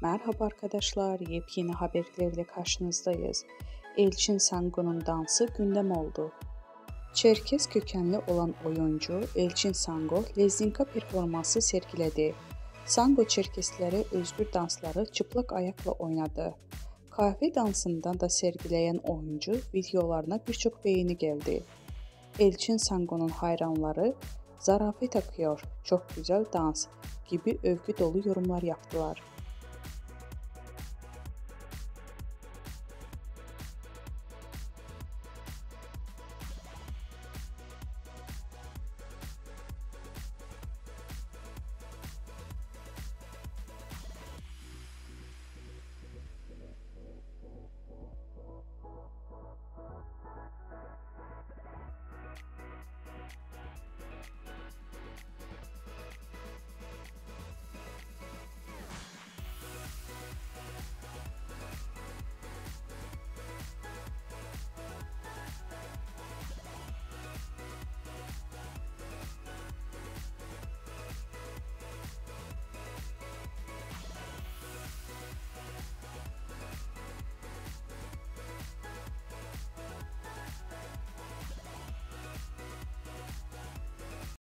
Merhaba arkadaşlar, yepyeni haberlerle karşınızdayız. Elçin Sango'nun dansı gündem oldu. Çerkez kökenli olan oyuncu Elçin Sango, Lezinka performansı sergiledi. Sango Çerkeslere özgür dansları çıplak ayakla oynadı. Kahve dansından da sergileyen oyuncu videolarına birçok beğeni geldi. Elçin Sango'nun hayranları "zarafet akıyor, çok güzel dans" gibi övgü dolu yorumlar yaptılar.